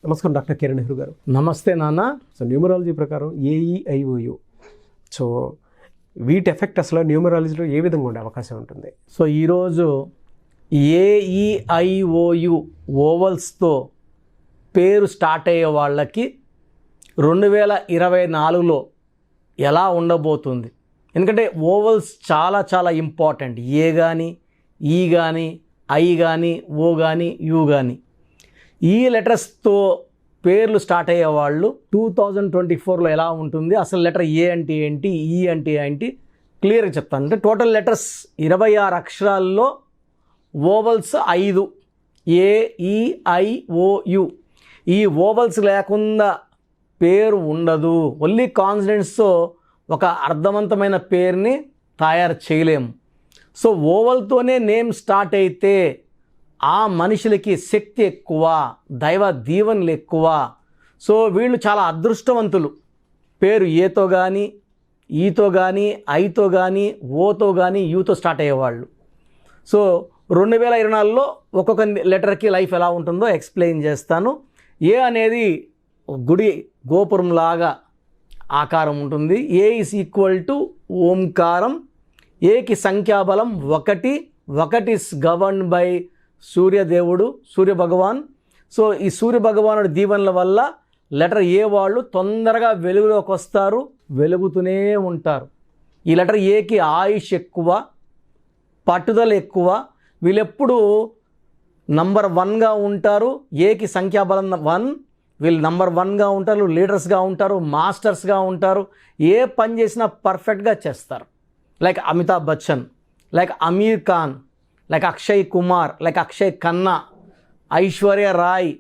నమస్కారం డాక్టర్ కిరణ్ నెహ్రూ గారు. నమస్తే నాన్న. సో న్యూమరాలజీ ప్రకారం ఏఈఐఓయు, సో వీటి ఎఫెక్ట్ అసలు న్యూమరాలజీలో ఏ విధంగా ఉండే అవకాశం ఉంటుంది? సో ఈరోజు ఏఈఐఓయు ఓవల్స్తో పేరు స్టార్ట్ అయ్యే వాళ్ళకి 2024లో ఎలా ఉండబోతుంది? ఎందుకంటే ఓవల్స్ చాలా చాలా ఇంపార్టెంట్. ఏ కానీ, ఈ కానీ, ఐ కానీ, ఓ కానీ, యు కానీ, ఈ లెటర్స్తో పేర్లు స్టార్ట్ అయ్యే వాళ్ళు 2024లో ఎలా ఉంటుంది, అసలు లెటర్ ఏ అంటే ఏంటి, ఈ అంటే ఏంటి క్లియర్గా చెప్తాను. అంటే టోటల్ లెటర్స్ 26 అక్షరాల్లో ఓవల్స్ 5, ఏఈఐఓయు. ఈ ఓవల్స్ లేకుండా పేరు ఉండదు. ఓన్లీ కాన్సనెంట్స్తో ఒక అర్థవంతమైన పేరుని తయారు చేయలేము. సో ఓవల్తోనే నేమ్ స్టార్ట్ అయితే ఆ మనుషులకి శక్తి ఎక్కువ, దైవ దీవెనలు ఎక్కువ. సో వీళ్ళు చాలా అదృష్టవంతులు. పేరు ఏతో కానీ, ఈతో కానీ, ఐతో కానీ, ఓతో కానీ, యూతో స్టార్ట్ అయ్యేవాళ్ళు. సో 2024లో ఒక్కొక్క లెటర్కి లైఫ్ ఎలా ఉంటుందో ఎక్స్ప్లెయిన్ చేస్తాను. ఏ అనేది గుడి గోపురం లాగా ఆకారం ఉంటుంది. ఏ ఈజ్ ఈక్వల్ టు ఓంకారం. ఏకి సంఖ్యాబలం 1. 1 ఇస్ గవర్న్ బై సూర్యదేవుడు, సూర్య భగవాన్. సో ఈ సూర్య భగవానుడి దీవెనల వల్ల లెటర్ ఏ వాళ్ళు తొందరగా వెలుగులోకి వస్తారు, వెలుగుతూనే ఉంటారు. ఈ లెటర్ ఏకి ఆయుష్ ఎక్కువ, పట్టుదల ఎక్కువ. వీళ్ళెప్పుడు నంబర్ 1గా ఉంటారు. ఏకి సంఖ్యాబలం 1. వీళ్ళు నంబర్ 1గా ఉంటారు, లీడర్స్గా ఉంటారు, మాస్టర్స్గా ఉంటారు. ఏ పని చేసినా పర్ఫెక్ట్గా చేస్తారు. Like Amitabh Bachchan, like Aamir Khan, like Akshay Kumar, like Akshay Khanna, Aishwarya Rai.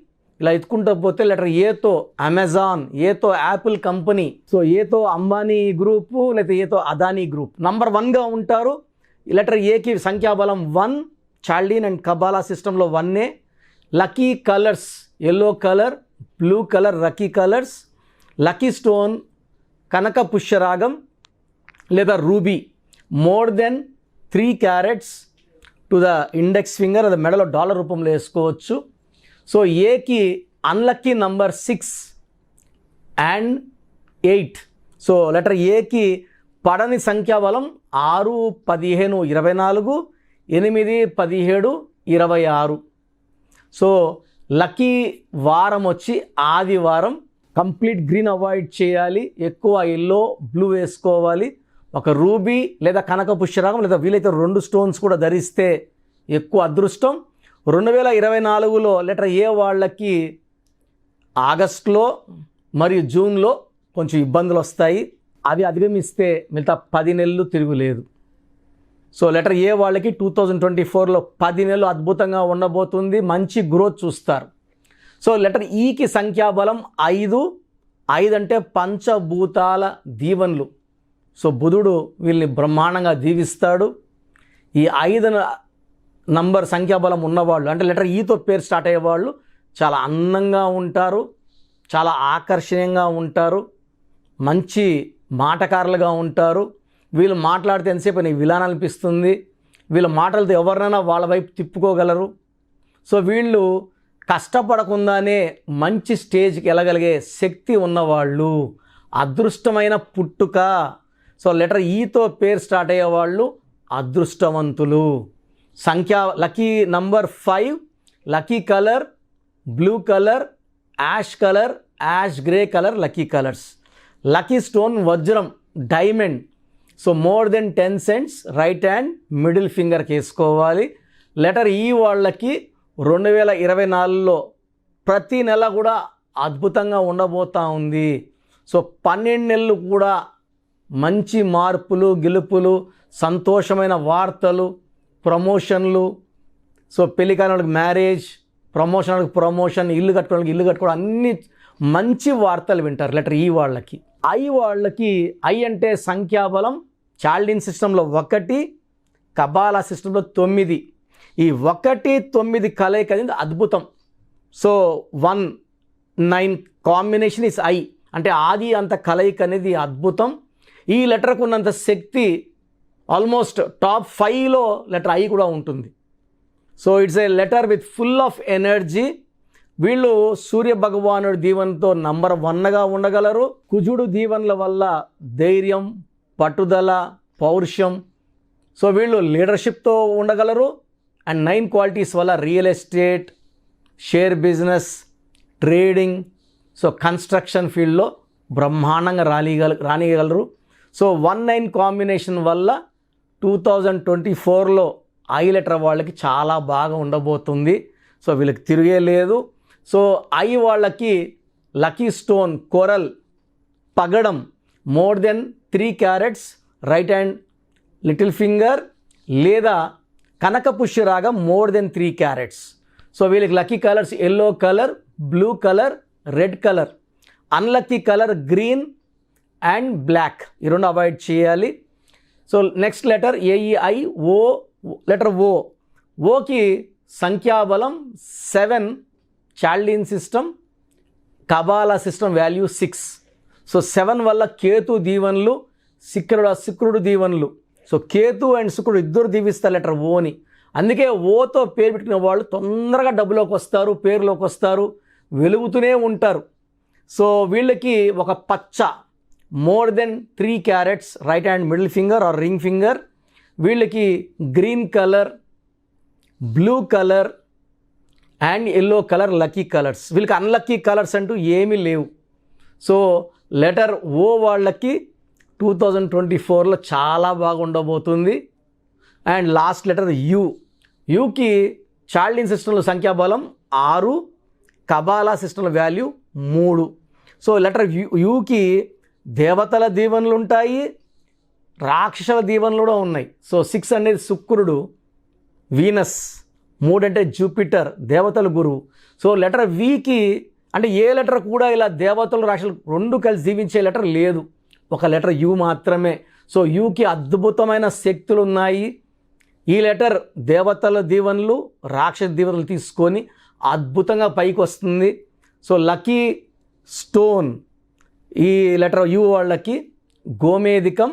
ఇలా ఎత్తుకుంటూ పోతే లెటర్ ఏతో అమెజాన్, ఏతో యాపిల్ కంపెనీ, సో ఏతో అంబానీ గ్రూపు, లేకపోతే ఏతో అదానీ గ్రూప్ నంబర్ 1గా ఉంటారు. ఈ లెటర్ ఏకి సంఖ్యాబలం 1. చాల్డీన్ అండ్ కబాలా సిస్టంలో 1. Lucky colours yellow colour, blue colour lucky colours. Lucky stone కనక పుష్యరాగం లేదా ruby. More than 3 carats to the index finger, అది మెడలో డాలర్ రూపంలో వేసుకోవచ్చు. సో ఏకి unlucky number 6 and 8. So letter ఏకి పడని సంఖ్యాబలం 6, 15, 24, 8, 17, 26. సో లక్కీ వారం వచ్చి ఆదివారం. కంప్లీట్ గ్రీన్ అవాయిడ్ చేయాలి, ఎక్కువ ఎల్లో బ్లూ వేసుకోవాలి. ఒక రూబీ లేదా కనక పుష్యరాగం లేదా వీలైతే 2 స్టోన్స్ కూడా ధరిస్తే ఎక్కువ అదృష్టం. 2024లో లెటర్ ఏ వాళ్ళకి ఆగస్టులో మరియు జూన్లో కొంచెం ఇబ్బందులు వస్తాయి. అవి అధిగమిస్తే మిగతా 10 నెలలు తిరుగులేదు. సో లెటర్ ఏ వాళ్ళకి 2024లో 10 నెలలు అద్భుతంగా ఉండబోతుంది. మంచి గ్రోత్ చూస్తారు. సో లెటర్ ఈకి సంఖ్యాబలం 5. 5 అంటే పంచభూతాల దీవెనలు. సో బుధుడు వీళ్ళని బ్రహ్మాండంగా దీవిస్తాడు. ఈ 5 నంబర్ సంఖ్యాబలం ఉన్నవాళ్ళు, అంటే లెటర్ ఈతో పేరు స్టార్ట్ అయ్యేవాళ్ళు చాలా అందంగా ఉంటారు, చాలా ఆకర్షణీయంగా ఉంటారు, మంచి మాటకారులుగా ఉంటారు. వీళ్ళు మాట్లాడితే ఎంతసేపు నీకు విలాననిపిస్తుంది. వీళ్ళ మాటలతో ఎవరినైనా వాళ్ళ వైపు తిప్పుకోగలరు. సో వీళ్ళు కష్టపడకుండానే మంచి స్టేజ్కి వెళ్ళగలిగే శక్తి ఉన్నవాళ్ళు, అదృష్టమైన పుట్టుక. సో లెటర్ ఈతో పేరు స్టార్ట్ అయ్యేవాళ్ళు అదృష్టవంతులు. Lucky number 5, lucky colour blue colour, ash colour, ash grey colour lucky colours. Lucky stone వజ్రం, diamond. So more than 10 cents right hand middle ఫింగర్కి వేసుకోవాలి. లెటర్ ఈ వాళ్ళకి 2024లో ప్రతి నెల కూడా అద్భుతంగా ఉండబోతూ ఉంది. సో 12 నెలలు కూడా మంచి మార్పులు, గెలుపులు, సంతోషమైన వార్తలు, ప్రమోషన్లు. సో పెళ్లి కాని వాళ్ళకి మ్యారేజ్, ప్రమోషన్, ఇల్లు కట్టుకోవడం, అన్ని మంచి వార్తలు వింటారు లెటర్ ఈ వాళ్ళకి. ఐ వాళ్ళకి, ఐ అంటే సంఖ్యాబలం చాల్డీన్ సిస్టంలో 1, కబాలా సిస్టంలో 9. ఈ 1, 9 కలయిక అనేది అద్భుతం. సో 1, 9 కాంబినేషన్ ఇస్ ఐ అంటే ఆది అంత కలయిక అనేది అద్భుతం. ఈ లెటర్కు ఉన్నంత శక్తి ఆల్మోస్ట్ టాప్ 5లో లెటర్ ఐ కూడా ఉంటుంది. So it's a letter with full of energy, వీళ్ళు సూర్య భగవానుడి దీవెనతో నంబర్ 1గా ఉండగలరు. కుజుడు దీవెనల వల్ల ధైర్యం, పట్టుదల, పౌరుషం, సో వీళ్ళు లీడర్షిప్తో ఉండగలరు. అండ్ 9 క్వాలిటీస్ వల్ల real estate, share business, trading, so construction ఫీల్డ్లో బ్రహ్మాండంగా రానియగలరు. సో 1-9 కాంబినేషన్ వల్ల 2024లో ఐ లెటర్ వాళ్ళకి చాలా బాగా ఉండబోతుంది. సో వీళ్ళకి తిరిగే లేదు. సో ఐ వాళ్ళకి లక్కీ స్టోన్ కోరల్ పగడం more than 3 carats right hand little finger, లేదా కనక పుష్యరాగం మోర్ దెన్ 3 carats. సో వీళ్ళకి lucky colours yellow colour, blue colour, red colour. Unlucky colour green and black, ఈ రెండు అవాయిడ్ చేయాలి. So next letter A E I O, letter O. ఓకి సంఖ్యాబలం 7, Chaldean system, Kabbalah system value 6. So 7 వల్ల కేతు దీవెనలు, శుక్రుడు దీవెనలు. సో కేతు అండ్ శుక్రుడు ఇద్దరు దీవిస్తారు లెటర్ ఓని. అందుకే ఓతో పేరు పెట్టుకునే వాళ్ళు తొందరగా డబ్బులోకి వస్తారు, పేరులోకి వస్తారు, వెలుగుతూనే ఉంటారు. సో వీళ్ళకి ఒక పచ్చ more than 3 carats right hand middle finger or ring finger. వీళ్ళకి green colour, blue colour and yellow colour lucky colours. వీళ్ళకి అన్లక్కీ కలర్స్ అంటూ ఏమీ లేవు. సో లెటర్ ఓ వాళ్ళకి 2024లో చాలా బాగా ఉండబోతుంది. And last letter U. యూకి చాల్డీన్ సిస్టంలో సంఖ్యాబలం 6, కబాలా సిస్టంలో వాల్యూ 3. సో లెటర్ యూకి దేవతల దీవెనలు ఉంటాయి, రాక్షసుల దీవెనలు కూడా ఉన్నాయి. సో 6 అనేది శుక్రుడు, వీనస్, 3 అంటే జూపిటర్, దేవతల గురువు. సో లెటర్ వికి అంటే ఏ లెటర్ కూడా ఇలా దేవతలు, రాక్షసులు రెండు కలిసి దీవించే లెటర్ లేదు, ఒక లెటర్ యు మాత్రమే. సో యూకి అద్భుతమైన శక్తులు ఉన్నాయి. ఈ లెటర్ దేవతల దీవెనలు, రాక్షస దీవెనలు తీసుకొని అద్భుతంగా పైకి వస్తుంది. సో లక్కీ స్టోన్ ఈ లెటర్ యు వాళ్ళకి గోమేధికం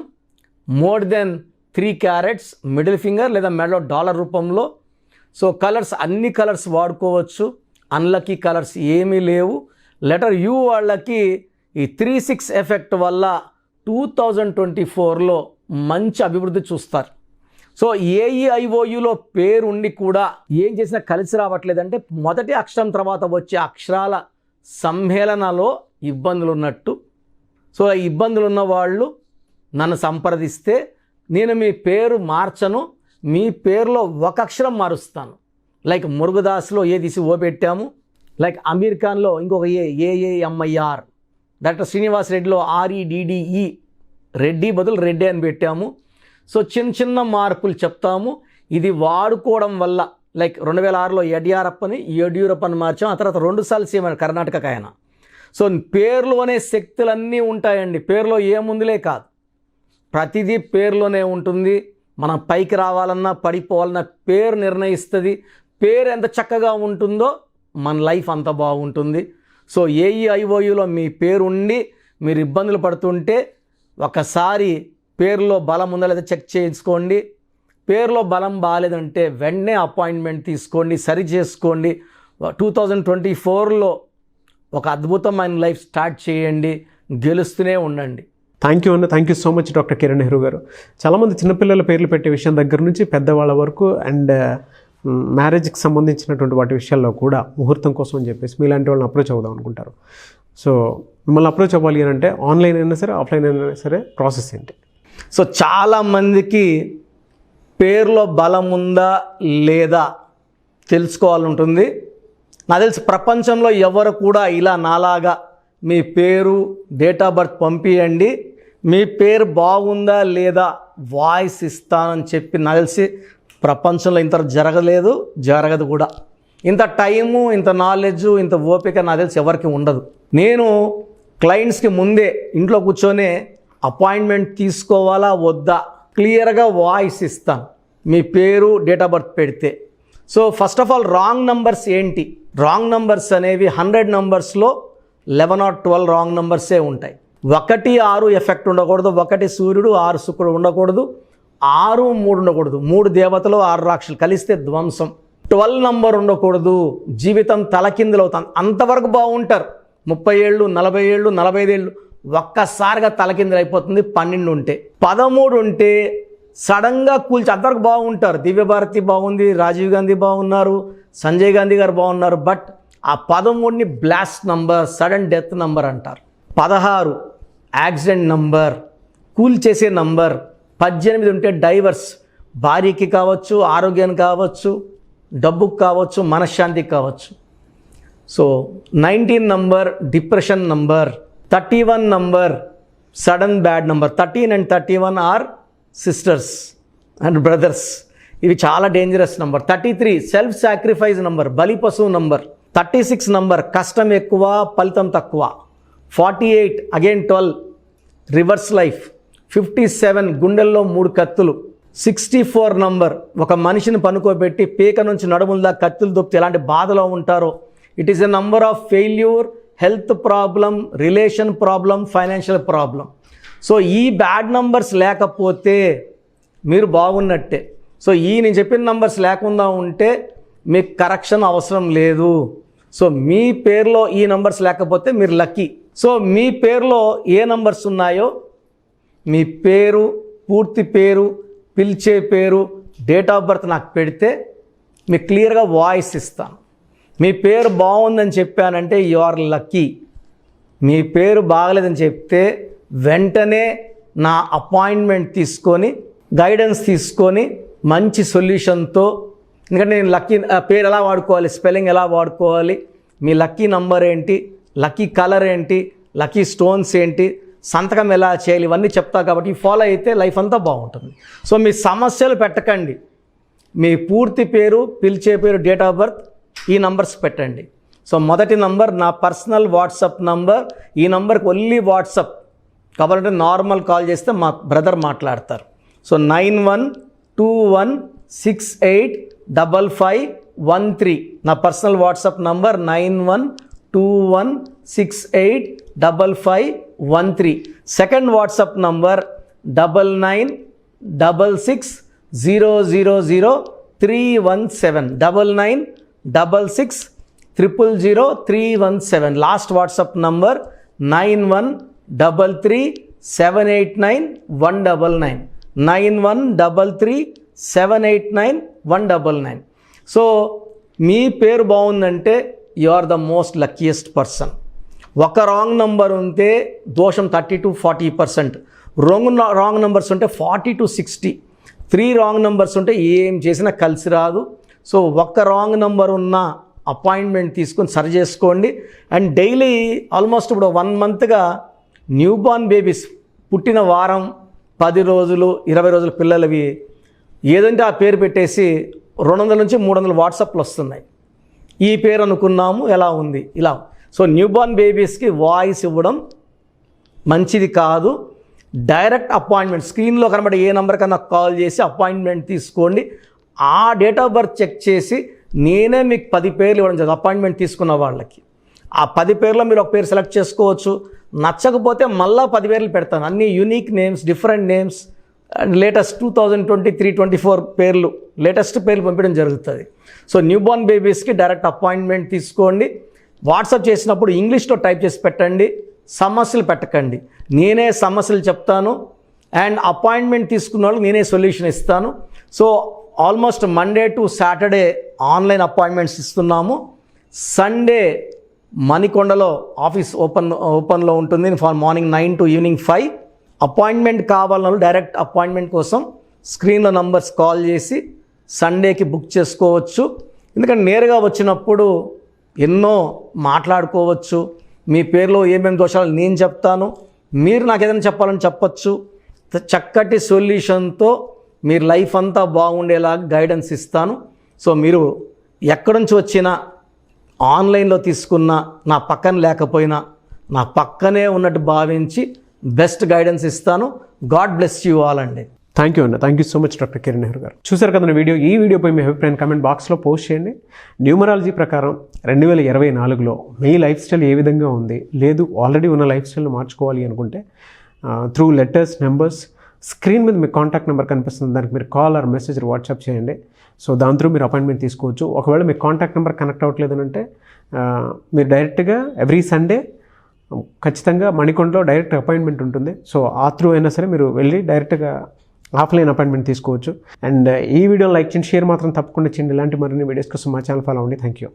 more than 3 carats middle finger లేదా మెడలో డాలర్ రూపంలో. సో కలర్స్ అన్ని కలర్స్ వాడుకోవచ్చు, అన్లక్కీ కలర్స్ ఏమీ లేవు. లెటర్ యు వాళ్ళకి ఈ 3-6 ఎఫెక్ట్ వల్ల 2024లో మంచి అభివృద్ధి చూస్తారు. సో ఏఈఐఓయులో పేరు ఉండి కూడా ఏం చేసినా కలిసి రావట్లేదంటే మొదటి అక్షరం తర్వాత వచ్చే అక్షరాల సమ్మేళనలో ఇబ్బందులు ఉన్నట్టు. సో ఈ ఇబ్బందులు ఉన్న వాళ్ళు నన్ను సంప్రదిస్తే నేను మీ పేరు మార్చను, మీ పేరులో ఒక అక్షరం మారుస్తాను. లైక్ మురుగదాస్లో ఏ తీసి ఓ పెట్టాము, లైక్ అమీర్ ఖాన్లో ఇంకొక ఏఏఎంఐఆర్, డాక్టర్ శ్రీనివాస్ రెడ్డిలో REDDE, రెడ్డి బదులు రెడ్డి అని పెట్టాము. సో చిన్న చిన్న మార్పులు చెప్తాము. ఇది వాడుకోవడం వల్ల లైక్ 2006లో యడ్యూరప్పని మార్చాం, ఆ తర్వాత 2 సార్లు సీఎం కర్ణాటకకు ఆయన. సో పేరులోనే శక్తులన్నీ ఉంటాయండి, పేరులో ఏముందిలే కాదు, ప్రతిదీ పేరులోనే ఉంటుంది. మనం పైకి రావాలన్నా పడిపోవాలన్నా పేరు నిర్ణయిస్తుంది. పేరు ఎంత చక్కగా ఉంటుందో మన లైఫ్ అంత బాగుంటుంది. సో ఏఈఐఓయులో మీ పేరు ఉండి మీరు ఇబ్బందులు పడుతుంటే ఒకసారి పేరులో బలం ఉందా లేదా చెక్ చేసుకోండి. పేరులో బలం బాగాలేదంటే వెంటనే అపాయింట్మెంట్ తీసుకోండి, సరి చేసుకోండి. 2024లో ఒక అద్భుతమైన లైఫ్ స్టార్ట్ చేయండి, గెలుస్తూనే ఉండండి. థ్యాంక్ యూ అన్న, thank you so much doctor Kiran Nehru గారు. చాలామంది చిన్నపిల్లల పేర్లు పెట్టే విషయం దగ్గర నుంచి పెద్దవాళ్ళ వరకు అండ్ మ్యారేజ్కి సంబంధించినటువంటి వాటి విషయాల్లో కూడా ముహూర్తం కోసం అని చెప్పేసి మీలాంటి వాళ్ళని అప్రోచ్ అవుదాం అనుకుంటారు. సో మిమ్మల్ని అప్రోచ్ అవ్వాలి అని అంటే ఆన్లైన్ అయినా సరే ఆఫ్లైన్ అయినా సరే ప్రాసెస్ ఏంటి? సో చాలామందికి పేరులో బలం ఉందా లేదా తెలుసుకోవాలంటుంది. నాకు తెలిసి ప్రపంచంలో ఎవరు కూడా ఇలా నాలాగా మీ పేరు, డేట్ ఆఫ్ బర్త్ పంపియండి, మీ పేరు బాగుందా లేదా వాయిస్ ఇస్తానని చెప్పి నాకు తెలిసి ప్రపంచంలో ఇంత జరగదు కూడా. ఇంత టైము, ఇంత నాలెడ్జు, ఇంత ఓపిక నాకు తెలిసి ఎవరికి ఉండదు. నేను క్లయింట్స్కి ముందే ఇంట్లో కూర్చొనే అపాయింట్మెంట్ తీసుకోవాలా వద్దా క్లియర్గా వాయిస్ ఇస్తాను మీ పేరు, డేట్ ఆఫ్ బర్త్ పెడితే. So first of all wrong numbers ఏంటి? రాంగ్ నంబర్స్ అనేవి 100 నంబర్స్లో 11 or 12 రాంగ్ నంబర్సే ఉంటాయి. 1, 6 ఎఫెక్ట్ ఉండకూడదు, 1 సూర్యుడు 6 శుక్రుడు ఉండకూడదు, 6, 3 ఉండకూడదు. 3 దేవతలు 6 రాక్షసులు కలిస్తే ధ్వంసం. 12 నంబర్ ఉండకూడదు, జీవితం తలకిందులవుతాం, అంతవరకు బాగుంటారు. 30 ఏళ్ళు, 40 ఏళ్ళు, 45 ఏళ్ళు ఒక్కసారిగా తలకిందులు అయిపోతుంది 12 ఉంటే. 13 ఉంటే సడన్గా కూల్చి అంతవరకు బాగుంటారు. దివ్యభారతి బాగుంది, రాజీవ్ గాంధీ బాగున్నారు, సంజయ్ గాంధీ గారు బాగున్నారు. బట్ ఆ 13ని blast number, sudden death number అంటారు. 16 యాక్సిడెంట్ నంబర్, కూల్ చేసే నంబర్. 18 ఉంటే డైవర్స్, భార్యకి కావచ్చు, ఆరోగ్యానికి కావచ్చు, డబ్బుకు కావచ్చు, మనశ్శాంతికి కావచ్చు. So 19 number depression number. 31 number sudden bad number. 13 and 31 are sisters and brothers. ఇవి చాలా dangerous number. 33 self sacrifice number, బలి పశువు నంబర్. 36 నంబర్ కష్టం ఎక్కువ, ఫలితం తక్కువ. 48 అగైన్ 12 రివర్స్ లైఫ్. 57 గుండెల్లో 3 కత్తులు. 64 నంబర్ ఒక మనిషిని పనుకోబెట్టి పీక నుంచి నడుముల దాకా కత్తులు దొప్పితే ఎలాంటి బాధలో ఉంటారో. It is a number of failure, health problem, relation problem, financial problem. So ఈ బ్యాడ్ నంబర్స్ లేకపోతే మీరు బాగున్నట్టే. సో నేను చెప్పిన నంబర్స్ లేకుండా ఉంటే మీకు కరెక్షన్ అవసరం లేదు. సో మీ పేరులో ఈ నంబర్స్ లేకపోతే మీరు లక్కీ. సో మీ పేరులో ఏ నంబర్స్ ఉన్నాయో మీ పేరు, పూర్తి పేరు, పిలిచే పేరు, డేట్ ఆఫ్ బర్త్ నాకు పెడితే మీకు క్లియర్గా వాయిస్ ఇస్తాను. మీ పేరు బాగుందని చెప్పానంటే యు ఆర్ లక్కీ. మీ పేరు బాగలేదని చెప్తే వెంటనే నా అపాయింట్మెంట్ తీసుకొని, గైడెన్స్ తీసుకొని, మంచి సొల్యూషన్తో, ఎందుకంటే నేను లక్కీ పేరు ఎలా వాడుకోవాలి, స్పెల్లింగ్ ఎలా వాడుకోవాలి, మీ లక్కీ నంబర్ ఏంటి, లక్కీ కలర్ ఏంటి, లక్కీ స్టోన్స్ ఏంటి, సంతకం ఎలా చేయాలి, ఇవన్నీ చెప్తా. కాబట్టి ఫాలో అయితే లైఫ్ అంతా బాగుంటుంది. సో మీ సమస్యలు పెట్టకండి. మీ పూర్తి పేరు, పిలిచే పేరు, డేట్ ఆఫ్ బర్త్, ఈ నంబర్స్ పెట్టండి. సో మొదటి నంబర్ నా పర్సనల్ వాట్సాప్ నంబర్. ఈ నంబర్కి ఓన్లీ వాట్సాప్, కావాలంటే నార్మల్ కాల్ చేస్తే మా బ్రదర్ మాట్లాడతారు. సో 9121685513 నా personal WhatsApp number. 9121685513. Second WhatsApp number 9966000317. 9966000317. Last WhatsApp number 9133789199. 9133789199. So మీ పేరు బాగుందంటే you are the most luckiest person. ఒక రాంగ్ నంబర్ ఉంటే దోషం 30 to 40%. రాంగ్ నంబర్స్ ఉంటే 40 to 60. 3 రాంగ్ నంబర్స్ ఉంటే ఏం చేసినా కలిసి రాదు. సో ఒక్క రాంగ్ నంబర్ ఉన్న అపాయింట్మెంట్ తీసుకొని సరి చేసుకోండి. అండ్ డైలీ ఆల్మోస్ట్ ఇప్పుడు 1 మంత్గా న్యూ బార్న్ బేబీస్ పుట్టిన వారం, 10 రోజులు, 20 రోజుల పిల్లలవి ఏదంటే ఆ పేరు పెట్టేసి 200 నుంచి 300 వాట్సాప్లు వస్తున్నాయి. ఈ పేరు అనుకున్నాము, ఎలా ఉంది, ఇలా. సో న్యూ బార్న్ బేబీస్కి వాయిస్ ఇవ్వడం మంచిది కాదు. డైరెక్ట్ అపాయింట్మెంట్, స్క్రీన్లో కనబడే ఏ నెంబర్ కన్నా కాల్ చేసి అపాయింట్మెంట్ తీసుకోండి. ఆ డేట్ ఆఫ్ బర్త్ చెక్ చేసి నేనే మీకు 10 పేర్లు ఇవ్వడం జరుగుతుంది అపాయింట్మెంట్ తీసుకున్న వాళ్ళకి. ఆ 10 పేర్లో మీరు ఒక పేరు సెలెక్ట్ చేసుకోవచ్చు. నచ్చకపోతే మళ్ళీ 10 పేర్లు పెడతాను. అన్ని unique names, different names, and latest 2023-24 పేర్లు, లేటెస్ట్ పేర్లు పంపించడం జరుగుతుంది. సో న్యూ బార్న్ బేబీస్కి డైరెక్ట్ అపాయింట్మెంట్ తీసుకోండి. వాట్సాప్ చేసినప్పుడు ఇంగ్లీష్లో టైప్ చేసి పెట్టండి, సమస్యలు పెట్టకండి. నేనే సమస్యలు చెప్తాను అండ్ అపాయింట్మెంట్ తీసుకున్న వాళ్ళకి నేనే సొల్యూషన్ ఇస్తాను. So almost Monday to Saturday online appointments ఇస్తున్నాము. సండే మణికొండలో ఆఫీస్ ఓపెన్లో ఉంటుంది మార్నింగ్ 9 to ఈవినింగ్ 5. అపాయింట్మెంట్ కావాలన్న డైరెక్ట్ అపాయింట్మెంట్ కోసం స్క్రీన్లో నంబర్స్ కాల్ చేసి సండేకి బుక్ చేసుకోవచ్చు. ఎందుకంటే నేరుగా వచ్చినప్పుడు ఎన్నో మాట్లాడుకోవచ్చు. మీ పేరులో ఏమేమి దోషాలు నేను చెప్తాను, మీరు నాకు ఏదైనా చెప్పాలని చెప్పచ్చు. చక్కటి సొల్యూషన్తో మీరు లైఫ్ అంతా బాగుండేలాగా గైడెన్స్ ఇస్తాను. సో మీరు ఎక్కడి నుంచి వచ్చినా, ఆన్లైన్లో తీసుకున్నా, నా పక్కన లేకపోయినా నా పక్కనే ఉన్నట్టు భావించి బెస్ట్ గైడెన్స్ ఇస్తాను. గాడ్ బ్లెస్ యూ ఆల్ అండి. థ్యాంక్ యూ అన్న. Thank you so much doctor Kiran Nehru గారు. చూసారు కదా వీడియో. ఈ వీడియోపై మీ అభిప్రాయం కామెంట్ బాక్స్లో పోస్ట్ చేయండి. న్యూమరాలజీ ప్రకారం 2024లో మీ లైఫ్ స్టైల్ ఏ విధంగా ఉంది, లేదు ఆల్రెడీ ఉన్న లైఫ్ స్టైల్ని మార్చుకోవాలి అనుకుంటే త్రూ లెటర్స్, నెంబర్స్, స్క్రీన్ మీద మీ కాంటాక్ట్ నెంబర్ కనిపిస్తుంది, దానికి మీరు కాల్ ఆర్ మెసేజ్ వాట్సాప్ చేయండి. సో దాని త్రూ మీరు అపాయింట్మెంట్ తీసుకోవచ్చు. ఒకవేళ మీ కాంటాక్ట్ నెంబర్ కనెక్ట్ అవ్వట్లేదు అంటే మీరు డైరెక్ట్గా ఎవ్రీ సండే ఖచ్చితంగా మణికొండలో డైరెక్ట్ అపాయింట్మెంట్ ఉంటుంది. సో ఆ త్రూ అయినా సరే మీరు వెళ్ళి డైరెక్ట్గా ఆఫ్లైన్ అపాయింట్మెంట్ తీసుకోవచ్చు. అండ్ ఈ వీడియో లైక్ చేయండి, షేర్ మాత్రం తప్పకుండా చేయండి. ఇలాంటి మరిన్ని వీడియోస్ కోసం మా ఛానల్ ఫాలో అవ్వండి. Thank you.